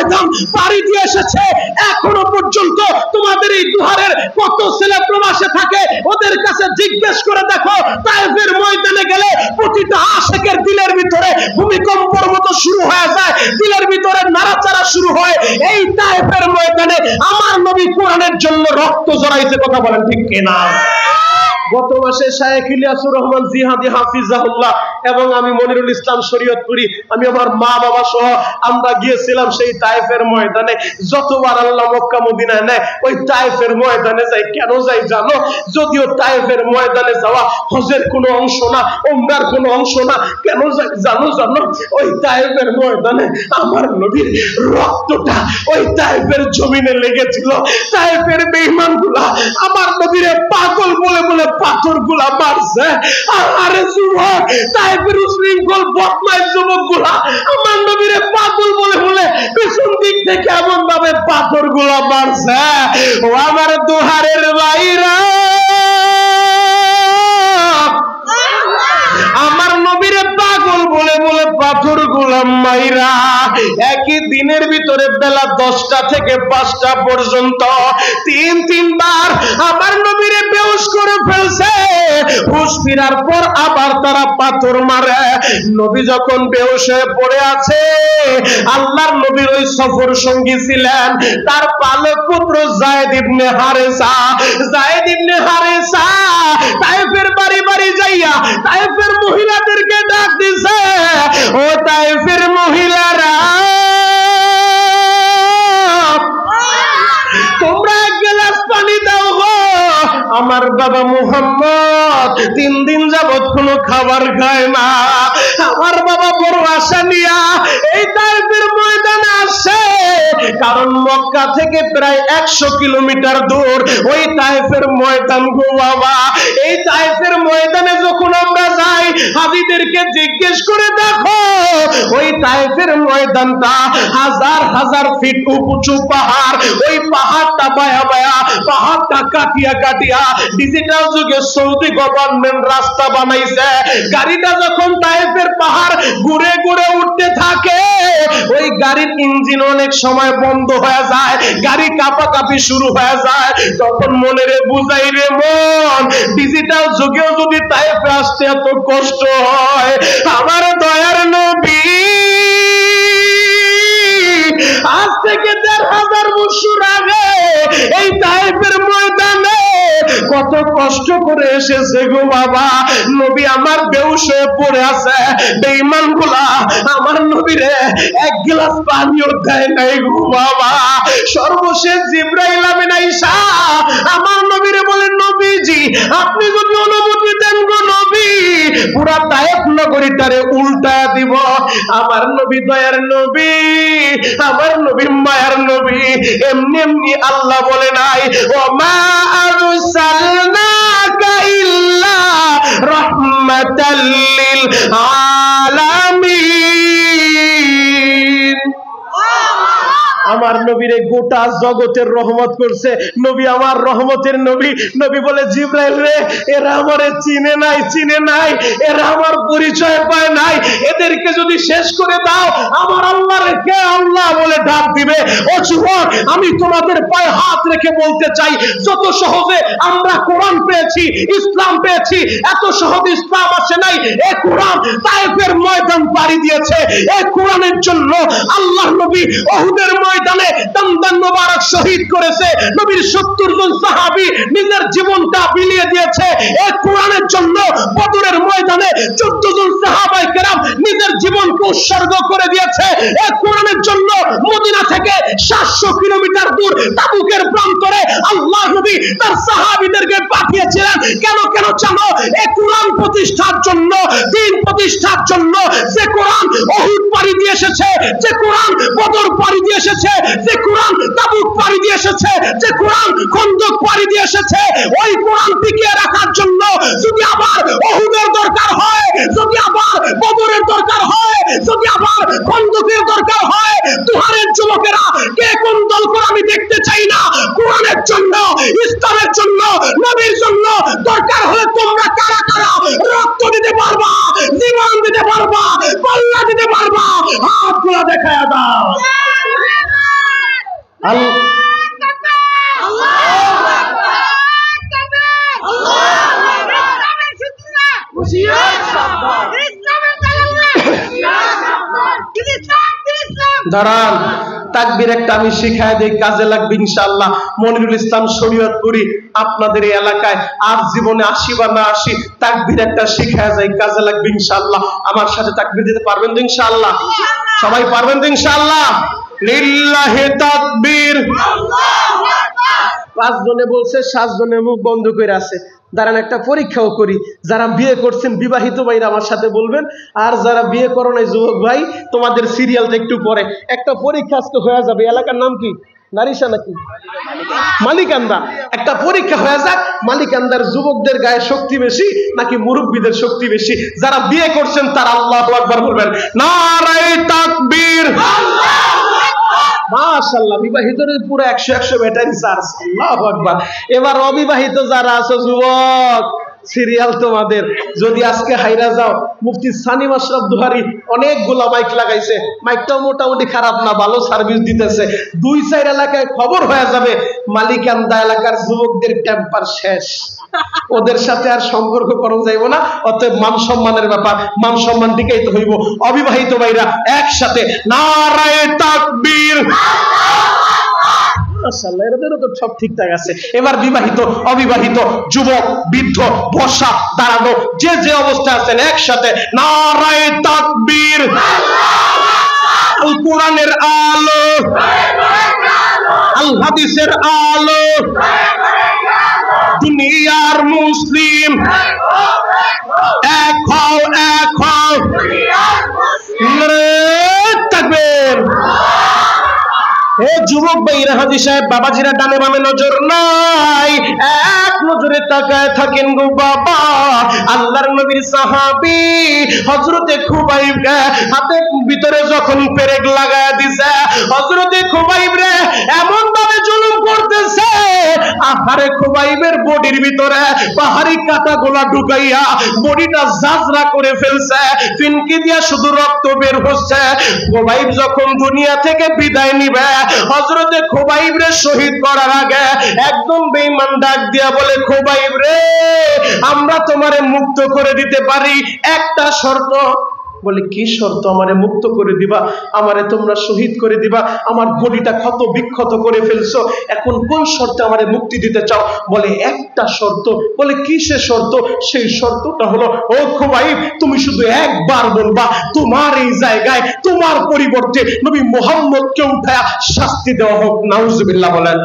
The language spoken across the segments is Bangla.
ময়দান পাড়ি দিয়ে এসেছে। এখনো পর্যন্ত তোমাদের এই দুহারের কত ছেলে প্রবাসে থাকে, ওদের কাছে জিজ্ঞেস করে দেখো, তায়েফের ময়দানে গেলে প্রতিটা আশিকের দিলের ভিতরে ভূমিকম্পের মতো শুরু হয়ে যায়, দিলের ভিতরে নাড়াচাড়া শুরু হয়। এই তায়েফের ময়দানে আমার নবী কোরআনের জন্য রক্ত ঝরাইছে। কথা বলেন ঠিক কিনা? গত মাসে শায়েখ ইলিয়াসুর রহমান জিহাদি হাফিজাহুল্লাহ এবং আমি মনিরুল ইসলাম শরীয়তপুরি, আমি আমার মা বাবা সহ আমরা গিয়েছিলাম সেই তায়েফের ময়দানে। যতবার আল্লাহ মক্কা মদিনায় নেয় ওই তায়েফের ময়দানে যাই। কেন যাই জানো? যদিও তায়েফের ময়দানে যাওয়া হজের কোনো অংশ না, উমরার কোনো অংশ না। কেন যাই জানো? ওই তায়েফের ময়দানে আমার নবীর রক্তটা ওই তায়েফের জমিনে লেগেছিল। তায়েফের বেঈমানগুলা আমার নবীরে পাগল বলে বলে পাথরগুলা মারছে। আরে যুবক, তায়েফের উশৃঙ্খল বদমাইশ যুবকগুলা আমার নবীরে পাগল বলে বলে পিছন দিক থেকে এমন ভাবে পাথরগুলা মারছে। ও আমার দুহারের ভাইরা, আমার নবীরে পাগল বলে বলে পাথর গুলাম মাইরা একই দিনের ভিতরে বেলা 10টা থেকে 5টা পর্যন্ত তিনবার আমার নবীরে বেহুশ করে ফেলছে। হুশ ফিরার পর আবার তারা পাথর মারে। নবী যখন বেহুশ হয়ে পড়ে আছে, আল্লাহর নবীর ওই সফর সঙ্গী ছিলেন তার পালক পুত্র যায়েদ ইবনে হারেসা। যায়েদ ইবনে হারেসা তায়েফের বাড়ি বাড়ি যাইয়া তায়েফের মহিলাদেরকে ডাক দিছে, ও তায়েফের মহিলারা, তোমরা এক গ্লাস পানি দাও গো। আমার বাবা মুহাম্মদ 3 দিন যাবত কোনো খাবার খায় না। আমার বাবা বড় আশা নিয়া এই তায়েফের ময়দানে আসে, কারণ মক্কা থেকে প্রায় 100 কিলোমিটার দূর ওই তায়েফের ময়দান গো বাবা। এই তায়েফের ময়দানে যখন আমরা যাই, হাজিদেরকে জিজ্ঞেস করে দেখো, ওই তায়েফের ময়দানটা হাজার হাজার ফিট উঁচু পাহাড়। ওই পাহাড়টা বায়া বায়া, পাহাড়টা কাটিয়া কাটিয়া ডিজিটাল যুগে সৌদি গভর্নমেন্ট রাস্তা বানাইছে। গাড়িটা যখন তায়েফের পাহাড় ঘুরে ঘুরে উঠতে থাকে, ওই গাড়ির ইঞ্জিন অনেক সময় বন্ধ হয়ে যায়, গাড়ি কাঁপাকাঁপি শুরু হয়ে যায়। তখন মনে রে বুঝাই রে মন, ডিজিটাল যুগেও যদি তায়েফে আসতে এত কষ্ট হয়, আমার দয়ার নবী আজ থেকে 1500 বছর আগে এই তায়েফের ময়দানে কত কষ্ট করে এসেছে গো বাবা। নবী আমার বেহুশ হয়ে পড়ে আছে, বেঈমানগুলা আমার নবীরে এক গ্লাস পানিও দেয় নাই গো বাবা। সর্বশেষ জিবরাইল আমিন আয়েশা আমার নবীরে বলেন, নবীজি আপনি যদি অনুমতি দেন গো নবী, পুরা তায়েফ নগরীটারে উল্টায়া দিব। আমার নবী দয়ার নবী, আমার নবী মায়ার নবী, এমনি এমনি আল্লাহ বলে নাই, ও মা আরসালনাকা ইল্লা রাহমাতাল লিল আলামিন। আমার নবীরে গোটা জগতের রহমত করছে। নবী আমার রহমতের নবী। নবী বলে, জিবরাইল রে, এরা আমারে চিনে নাই, এরা আমার পরিচয় পায় নাই, এদেরকে যদি শেষ করে দাও আমার আল্লাহর কে আল্লাহ বলে ডাক দিবে। ও যুবক, আমি তোমাদের পায়ে হাত রেখে বলতে চাই, যত সহজে আমরা কোরআন পেয়েছি, ইসলাম পেয়েছি, এত সহজ ইসলাম আসে নাই। এই কোরআন তায়েফের ময়দান পাড়ি দিয়েছে। এই কোরআনের জন্য আল্লাহর নবী উহুদের ময়দানে দমদম মোবারক শহীদ করেছে। নবীর 70 জন সাহাবী নিজের জীবনটা বিলিয়ে দিয়েছে এই কোরআনের জন্য। বদরের ময়দানে 14 জন সাহাবায়ে কেরাম নিজের জীবনকে উৎসর্গ করে দিয়েছে এই কোরআনের জন্য। মদিনা থেকে 700 কিলোমিটার দূর তাবুকের প্রান্তরে আল্লাহ নবী তার সাহাবীদেরকে পাঠিয়েছিলেন। কেন জানো? এই কোরআন প্রতিষ্ঠার জন্য, দ্বীন প্রতিষ্ঠার জন্য। যে কোরআন উহুদ পাড়ি দিয়ে এসেছে, যে কোরআন বদর পাড়ি দিয়ে এসেছে, যে কোরআন তাবুক পাড়ি দিয়ে এসেছে, যে কোরআন খন্দক পাড়ি দিয়ে এসেছে, ওই কোরআন টিকিয়ে রাখার জন্য যদি আবার উহুদের দরকার হয়, যদি আবার বদরের দরকার হয়, যদি আবার খন্দকের দরকার হয়, দুহারের যুবকেরা কে কোন দল করে আমি দেখতে চাই না। কোরআনের জন্য, ইসলামের জন্য, নবীর জন্য দরকার হলে তোমরা কারা কারা রক্ত দিতে পারবা, জীবন দিতে পারবা, পাল্লা দিতে পারবা, হাত খোলা দেখায়া দাও। দাঁড়ান, তাকবীর একটা আমি শিখায় দেই, কাজে লাগবে ইনশাআল্লাহ। মনিরুল ইসলাম শরীয়তপুরি আপনাদের এই এলাকায় আর জীবনে আসি বা না আসি, তাকবীর একটা শিখায় যাই, কাজে লাগবে ইনশাআল্লাহ। আমার সাথে তাকবীর দিতে পারবেন তো ইনশাআল্লাহ? সবাই পারবেন তো ইনশাআল্লাহ? লিল্লাহি তাকবীর। পাঁচজনে বলছে, সাতজনে মুখ বন্ধ করে আছে। দাঁড়ান একটা পরীক্ষাও করি। যারা বিয়ে করছেন বিবাহিত ভাইরা আমার সাথে বলবেন, আর যারা বিয়ে করো নাই যুবক ভাই, তোমাদের সিরিয়ালটা একটু পরে। একটা পরীক্ষা আজকে হয়ে যাবে। এলাকার নাম কি? নারিশা নাকি মালিকান্দা? একটা পরীক্ষা হয়ে যাক, মালিকান্দার যুবকদের গায়ে শক্তি বেশি নাকি মুরব্বীদের শক্তি বেশি? যারা বিয়ে করছেন তারা আল্লাহু আকবার বলবেন। নারায়ে তাকবীর। মাশাআল্লাহ, বিবাহিতদের পুরো 100 ব্যাটারি চার্জ। আল্লাহু আকবার। এবার অবিবাহিত যারা আছো যুবক, সিরিয়াল তোমাদের। যদি আজকে হাইরা যাও, মুফতি সানিম আশরাফ দুহারি অনেকগুলা মাইক লাগাইছে, মাইকটাও মোটামুটি খারাপ না, ভালো সার্ভিস দিতেছে। 2-4 এলাকায় খবর হয়ে যাবে মালিকান্দা এলাকার যুবকদের টেম্পার শেষ, ওদের সাথে আর সম্পর্ক করা যাইব না। অতএব মান সম্মানের ব্যাপার, মান সম্মান দিকেই তো হইব। অবিবাহিত ভাইরা একসাথে নারায়ে তাকবীর। মাশাআল্লাহ, এদেরও তো সব ঠিকঠাক আছে। এবার বিবাহিত, অবিবাহিত, যুবক, বৃদ্ধ, বসা, দাঁড়ানো, যে যে অবস্থা আছেন একসাথে নারায়ে তাকবীর। আল কোরআনের আলো, আল হাদিসের আলো, দুনিয়ার মুসলিম এক হও, এক হও। নারায়ে তাকবীর। হে যুবক ভাইরা, হাজী সাহেব, বাবাজিরা, ডানে বামে নজর নাই, এক নজরে তাকায় থাকেন গো বাবা। আল্লাহর নবীর সাহাবী হযরতে খুবাইব হাতের ভিতরে যখন পেরেক লাগায় দিছে, হযরতে খুবাইব রে এমন ভাবে জুলুম করতেছে, আহারে খুবাইবের বডির ভিতরে পাহাড়ি কাঁটাগুলা ঢুকাইয়া বডিটা জাজরা করে ফেলছে, ফিনকি দিয়া শুধু রক্ত বের হচ্ছে। খুবাইব যখন দুনিয়া থেকে বিদায় নিবে, হযরতে খুবাইব রে শহীদ করার আগে একদম বেঈমান ডাক দিয়া বলে, খুবাইব রে আমরা তোমারে মুক্ত করে দিতে পারি, একটা শর্ত। বলে কি শর্ত? আমারে মুক্ত করে দিবা, আমারে তোমরা শহীদ করে দিবা, আমার বডিটা ক্ষত বিক্ষত করে ফেলছো, এখন কোন শর্তে আমারে মুক্তি দিতে চাও? বলে একটা শর্ত। বলে কি সে শর্ত? সেই শর্তটা হলো, ও খুবাইব তুমি শুধু একবার বলবা তোমার এই জায়গায় তোমার পরিবর্তে নবী মুহাম্মদকে উঠায়া শাস্তি দেওয়া হোক। নাউজুবিল্লাহ বলেন।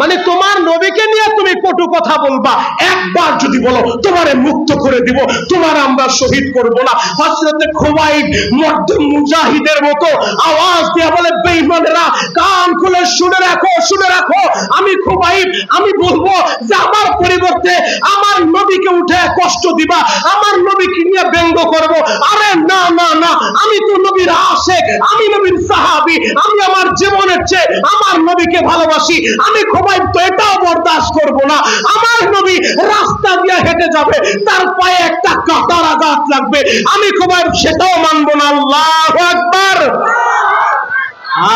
মানে তোমার নবীকে নিয়ে তুমি কটু কথা বলবা, একবার যদি বলো তোমারে মুক্ত করে দিব, তোমার আমরা শহীদ করব না। হযরতে খুবাইব মর্দে মুজাহিদের মতো আওয়াজ দিয়ে বলে, বেঈমানেরা কান খুলে শুনে রাখো, শুনে রাখো, আমি খুবাইব আমি বলবো যে আমার পরিবর্তে আমার নবীকে উঠে কষ্ট দিবা, আমার নবীকে নিয়ে ব্যঙ্গ করব। আরে না না না, আমি তো নবীর আশিক, আমি নবীর সাহাবী, আমি আমার জীবনের চেয়ে আমার নবীকে ভালোবাসি। আমি খুবাইব তো এটাও বরদাস্ত করব না আমার নবী রাস্তা দিয়ে হেঁটে যাবে, তার পায়ে একটা কাঁটার আঘাত লাগবে, আমি খুবাইব সেটাও মানব না। আল্লাহু আকবার।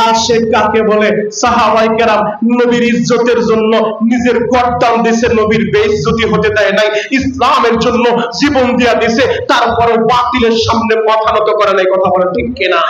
আশিক কাকে বলে? সাহাবায়ে কেরাম নবীর ইজ্জতের জন্য নিজের গর্দান দিয়েছে, নবীর বেইজ্জতি হতে দেয় নাই, ইসলামের জন্য জীবন দিয়া দিয়েছে, তারপরে বাতিলের সামনে মাথা নত করে নাই। কথা বলে ঠিক কিনা?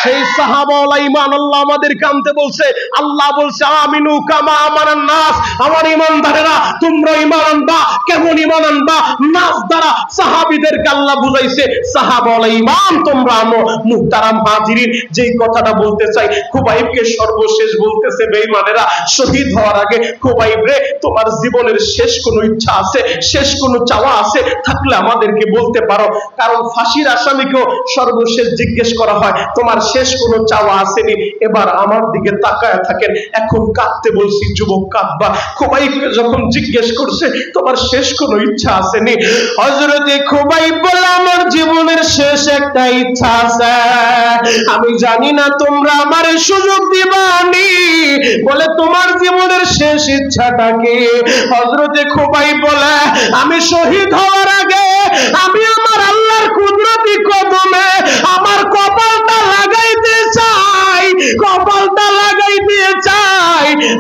সেই সাহাবাওয়ালা ঈমান আল্লাহ আমাদের কানতে বলছে। আল্লাহ বলছে, আমিনু কামা আমানান নাস, আমার ঈমানদারেরা তোমরা ঈমান আনবা। কেমন ঈমান আনবা? নাস দ্বারা সাহাবীদেরকে আল্লাহ বুঝাইছে সাহাবাওয়ালা ঈমান তোমরা আনো। মুহতারাম হাজিরিন, যেই কথাটা বলতে চাই, খুবাইবকে সর্বশেষ বলতেছে, বেঈমানেরা শহীদ হওয়ার আগে, খুবাইব রে তোমার জীবনের শেষ কোনো ইচ্ছা আছে, শেষ কোনো চাওয়া আছে থাকলে আমাদেরকে বলতে পারো। কারণ ফাঁসির আসামিকেও সর্বশেষ জিজ্ঞেস করা হয় তোমার শেষ কোনো চাওয়া আসেনি? এবার আমার দিকে তাকায় থাকেন, এখন কাঁদতে বলছি, যুবক কাঁদবা। খুবাইবকে যখন জিজ্ঞেস করছে তোমার শেষ কোনো ইচ্ছা আসেনি, হযরতে খুবাইব বলে, আমার জীবনের শেষ একটা ইচ্ছা আছে, আমি জানি না তোমরা আমারে সুযোগ দিবানি। বলে তোমার জীবনের শেষ ইচ্ছাটা কি? হযরতে খুবাইব বলে, আমি শহীদ হওয়ার আগে আমি আমার আল্লাহর কুদরতি কদমে আমার কপালটা লাগাইতে চাই, কপালটা লাগাইতে চাই।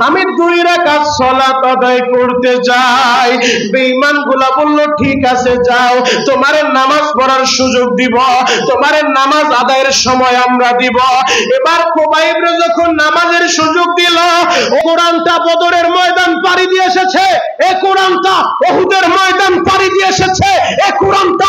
আমি 2 রাকাত সালাত আদায় করতে যাই। বেঈমানগুলা বলল ঠিক আছে যাও, তোমারে নামাজ পড়ার সুযোগ দিব, তোমারে নামাজ আদায়ের সময় আমরা দিব। এবার খুবাইবরে যখন নামাজের সুযোগ দিল, কোরআনটা বদরের ময়দান পাড়ি দিয়ে এসেছে, এই কোরআনটা উহুদের ময়দান পাড়ি দিয়ে এসেছে, এই কোরআনটা